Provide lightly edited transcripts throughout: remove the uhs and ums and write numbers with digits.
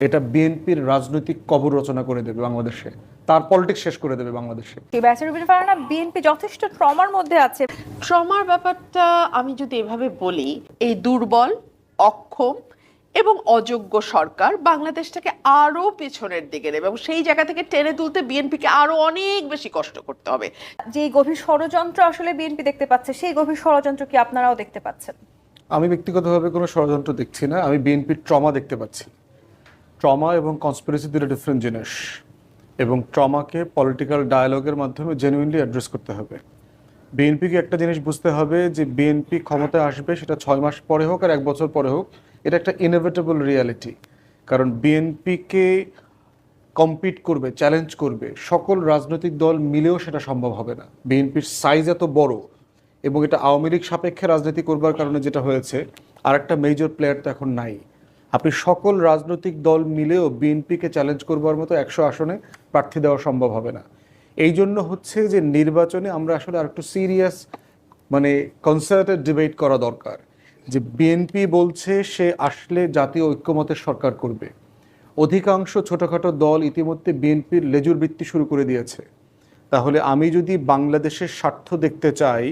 এটা বিএনপির রাজনৈতিক কবর রচনা করে দেবে বাংলাদেশে, তার পলিটিক্স শেষ করে দেবে বাংলাদেশে। বিএনপি যথেষ্ট ট্রমার মধ্যে আছে। ট্রমার ব্যাপারটা আমি যদি এভাবে বলি, এই দুর্বল, অক্ষম এবং অযোগ্য সরকার বাংলাদেশটাকে আরো পেছনের দিকে নেবে এবং সেই জায়গা থেকে টেনে তুলতে বিএনপিকে আরো অনেক বেশি কষ্ট করতে হবে। যে গভীর ষড়যন্ত্র আসলে বিএনপি দেখতে পাচ্ছে, সেই গভীর ষড়যন্ত্র কি আপনারাও দেখতে পাচ্ছেন? আমি ব্যক্তিগতভাবে কোনো ষড়যন্ত্র দেখছি না, আমি বিএনপির ট্রমা দেখতে পাচ্ছি। ট্রমা এবং কনস্পিরেসি দুটো ডিফারেন্ট জিনিস, এবং ট্রমাকে পলিটিক্যাল ডায়ালগের মাধ্যমে জেনুইনলি অ্যাড্রেস করতে হবে। বিএনপিকে একটা জিনিস বুঝতে হবে যে বিএনপি ক্ষমতায় আসবে, সেটা 6 মাস পরে হোক আর 1 বছর পরে হোক, এটা একটা ইনএভিটেবল রিয়ালিটি। কারণ বিএনপিকে কম্পিট করবে, চ্যালেঞ্জ করবে সকল রাজনৈতিক দল মিলেও সেটা সম্ভব হবে না। বিএনপির সাইজ এত বড়, এবং এটা আওয়ামী লীগ সাপেক্ষে রাজনীতি করবার কারণে যেটা হয়েছে, আর একটা মেজর প্লেয়ার তো এখন নাই। আপনি সকল রাজনৈতিক দল মিলেও বিএনপিকে চ্যালেঞ্জ করবার মতো 100 আসনে প্রার্থী দেওয়া সম্ভব হবে না। এই জন্য হচ্ছে যে নির্বাচনে আমরা আসলে আর একটু সিরিয়াস, মানে কনসার্টেড ডিবেট করা দরকার। যে বিএনপি বলছে সে আসলে জাতীয় ঐক্যমতের সরকার করবে। অধিকাংশ ছোটোখাটো দল ইতিমধ্যে বিএনপির লেজুর বৃত্তি শুরু করে দিয়েছে। তাহলে আমি যদি বাংলাদেশের স্বার্থ দেখতে চাই,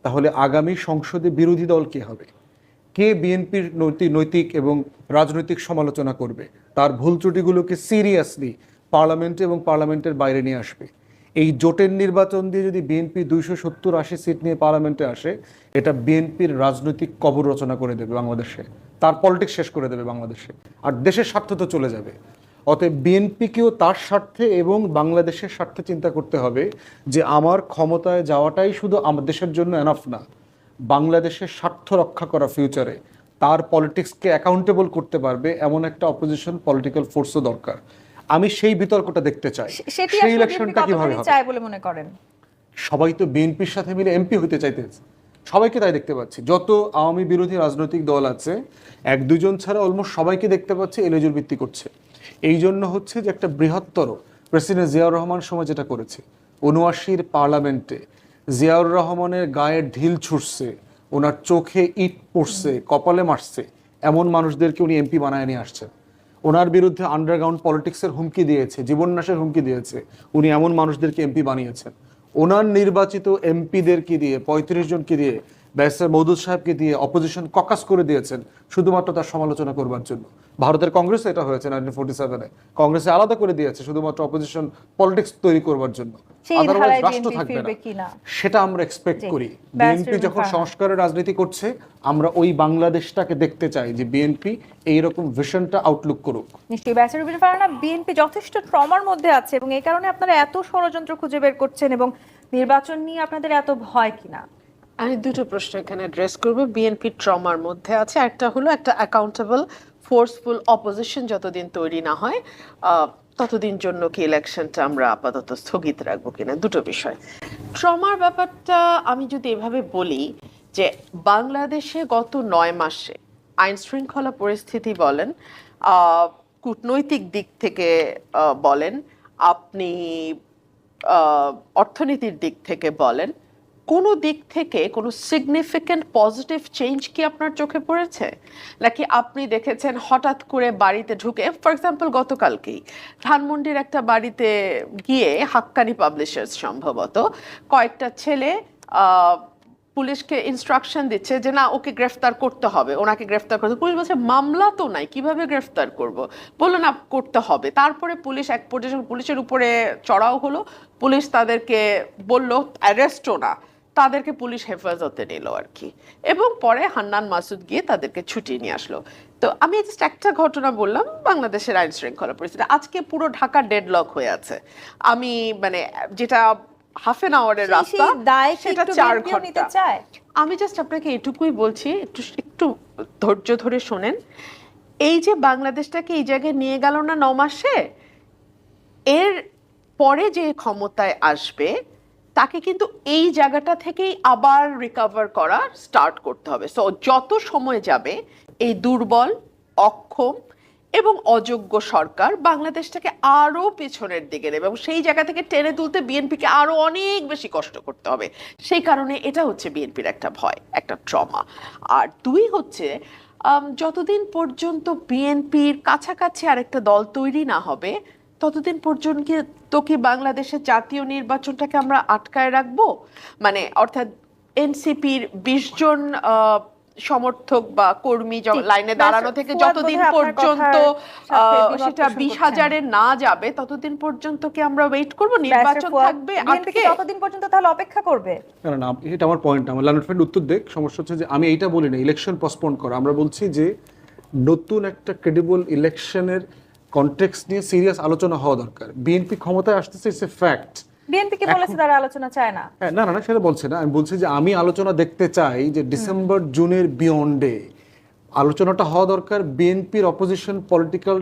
তাহলে আগামী সংসদে বিরোধী দল কে হবে, কে বিএনপির নৈতিক এবং রাজনৈতিক সমালোচনা করবে, তার ভুল ত্রুটিগুলোকে সিরিয়াসলি পার্লামেন্টে এবং পার্লামেন্টের বাইরে নিয়ে আসবে। এই জোটের নির্বাচন দিয়ে যদি বিএনপি 270-80 সিট নিয়ে পার্লামেন্টে আসে, এটা বিএনপির রাজনৈতিক কবর রচনা করে দেবে বাংলাদেশে, তার পলিটিক্স শেষ করে দেবে বাংলাদেশে, আর দেশের স্বার্থ তো চলে যাবে। অতএব বিএনপিকেও তার স্বার্থে এবং বাংলাদেশের স্বার্থে চিন্তা করতে হবে যে আমার ক্ষমতায় যাওয়াটাই শুধু আমার দেশের জন্য এনাফ না, বাংলাদেশের স্বার্থ রক্ষা করা ফিউচারে তার পলিটিক্সকে অ্যাকাউন্টেবল করতে পারবে এমন একটা অপোজিশন পলিটিক্যাল ফোর্সও দরকার। আমি সেই বিতর্কটা দেখতে চাই। সেই ইলেকশনটা কিভাবে হবে চাই বলে মনে করেন? সবাই তো বিএনপির সাথে মিলে এমপি হতে চাইতেছে, সবাইকে তাই দেখতে পাচ্ছি। যত আওয়ামী বিরোধী রাজনৈতিক দল আছে, 1-2 জন ছাড়া অলমোস্ট সবাইকে দেখতে পাচ্ছি এলেজুর ভিত্তি করছে। এই জন্য হচ্ছে যে একটা বৃহত্তর, প্রেসিডেন্ট জিয়াউর রহমান সময় যেটা করেছে, 79-র পার্লামেন্টে জিয়াউর রহমানের গায়ে ঢিল ছুটছে, ওনার চোখে ইট পড়ছে, কপালে মারছে, এমন মানুষদেরকে উনি এমপি বানায় নিয়ে আসছেন। ওনার বিরুদ্ধে আন্ডারগ্রাউন্ড পলিটিক্সের হুমকি দিয়েছে, জীবননাশের হুমকি দিয়েছে, উনি এমন মানুষদেরকে এমপি বানিয়েছেন। ওনার নির্বাচিত এমপিদেরকে দিয়ে, 35 জনকে দিয়ে, ব্যারিস্টার মওদুদ সাহেবকে দিয়ে অপোজিশন ককাস করে দিয়েছেন শুধুমাত্র তার সমালোচনা করবার জন্য। ভারতের কংগ্রেসে এটা হয়েছে 1947-এ, কংগ্রেসে আলাদা করে দিয়েছে শুধুমাত্র অপোজিশন পলিটিক্স তৈরি করবার জন্য। আদারওয়াইজ রাষ্ট্র থাকবে না, সেটা আমরা এক্সপেক্ট করি। বিএনপি যখন সংস্কারের রাজনীতি করছে, আমরা ওই বাংলাদেশটাকে দেখতে চাই যে বিএনপি এইরকম ভিশনটা আউটলুক করুক। নিশ্চয়ই বিএনপি যথেষ্ট ট্রমার মধ্যে আছে, এবং এই কারণে আপনারা এত ষড়যন্ত্র খুঁজে বের করছেন, এবং নির্বাচন নিয়ে আপনাদের এত ভয় কিনা? আমি দুটো প্রশ্ন এখানে অ্যাড্রেস করব। বিএনপি ট্রমার মধ্যে আছে, একটা হলো একটা অ্যাকাউন্টেবল ফোর্সফুল অপোজিশন যতদিন তৈরি না হয় ততদিন জন্য কি ইলেকশনটা আমরা আপাতত স্থগিত রাখবো কিনা, দুটো বিষয়। ট্রমার ব্যাপারটা আমি যদি এভাবে বলি যে বাংলাদেশে গত 9 মাসে আইন শৃঙ্খলা পরিস্থিতি বলেন, কূটনৈতিক দিক থেকে বলেন, আপনি অর্থনীতির দিক থেকে বলেন, কোনো দিক থেকে কোনো সিগনিফিক্যান্ট পজিটিভ চেঞ্জ কি আপনার চোখে পড়েছে? নাকি আপনি দেখেছেন হঠাৎ করে বাড়িতে ঢুকে, ফর এক্সাম্পল গতকালকেই ধানমন্ডির একটা বাড়িতে গিয়ে হাক্কানি পাবলিশার্স সম্ভবত কয়েকটা ছেলে পুলিশকে ইনস্ট্রাকশন দিচ্ছে যে না, ওকে গ্রেফতার করতে হবে, ওনাকে গ্রেফতার করতে। পুলিশ বলছে মামলা তো নাই, কিভাবে গ্রেফতার করব? বললো না, করতে হবে। তারপরে পুলিশ এক পর্যায়ে পুলিশের উপরে চড়াও হলো, পুলিশ তাদেরকে বলল অ্যারেস্টও না, তাদেরকে পুলিশ হেফাজতে নিল আর কি, এবং পরে হান্নান মাসুদ গিয়ে তাদেরকে ছুটিয়ে নিয়ে আসলো। তো আমি জাস্ট একটা ঘটনা বললাম বাংলাদেশের আইন শৃঙ্খলা পরিস্থিতি। আজকে পুরো ঢাকা ডেডলক হয়ে আছে। আমি মানে যেটা হাফ এন আওয়ারের রাস্তা, সেটা 4 ঘন্টা। আমি জাস্ট আপনাকে এটুকুই বলছি, একটু ধৈর্য ধরে শোনেন। এই যে বাংলাদেশটাকে এই জায়গায় নিয়ে গেল না 9 মাসে, এর পরে যে ক্ষমতায় আসবে তাকে কিন্তু এই জায়গাটা থেকেই আবার রিকভার করা স্টার্ট করতে হবে। সো যত সময় যাবে এই দুর্বল, অক্ষম এবং অযোগ্য সরকার বাংলাদেশটাকে আরো পেছনের দিকে নেবে এবং সেই জায়গা থেকে টেনে তুলতে বিএনপিকে আরো অনেক বেশি কষ্ট করতে হবে। সেই কারণে এটা হচ্ছে বিএনপির একটা ভয়, একটা ট্রমা। আর 2 হচ্ছে যতদিন পর্যন্ত বিএনপির কাছাকাছি আরেকটা দল তৈরি না হবে ততদিন পর্যন্ত কি বাংলাদেশের জাতীয় নির্বাচনটাকে আমরা আটকায় রাখবো? মানে অর্থাৎ এনসিপির 20 জন সমর্থক বা কর্মী লাইনে দাঁড়ানো থেকে যতদিন পর্যন্ত সেটা 20,000-এ না যাবে ততদিন পর্যন্ত কি আমরা ওয়েট করব? নির্বাচন থাকবে আটকে ততদিন পর্যন্ত তাহলে অপেক্ষা করবে? না না, এটা আমার পয়েন্ট। আমার লার্নার ফ্রেন্ড উত্তর দেখ। সমস্যা হচ্ছে যে আমি এইটা বলি না ইলেকশন পোস্টপোন করা, আমরা বলছি যে নতুন একটা ক্রেডিবল ইলেকশনের কনটেক্সট নিয়ে সিরিয়াস আলোচনা হওয়া দরকার। বিএনপি ক্ষমতায় আসতেছে, ইটস এ ফ্যাক্ট। বিএনপি কি বলেছে তারা আলোচনা চায় না? না না না, সেটা বলছে না। আমি বলছি যে আমি আলোচনা দেখতে চাই যে ডিসেম্বর জুনের বিয়ন্ডে আলোচনাটা হওয়া দরকার। বিএনপির অপোজিশন পলিটিক্যাল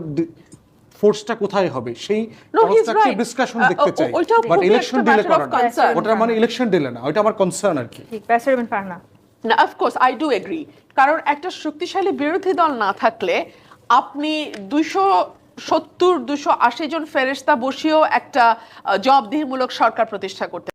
ফোর্সটা কোথায় হবে সেই কনস্ট্রাকটিভ ডিসকাশন দেখতে চাই, বাট ইলেকশন ডিলে করা না। ওটা মানে ইলেকশন ডিলে না, ওটা আমার কনসার্ন আর কি। ঠিক, প্রেসিডেন্ট পারনা। না, অফকোর্স আই ডু এগ্রি। কারণ একটা শক্তিশালী বিরোধী দল না থাকলে আপনি 270-280 জন ফেরেশতা বসিয়েও একটা জবাবদিহিমূলক সরকার প্রতিষ্ঠা করতে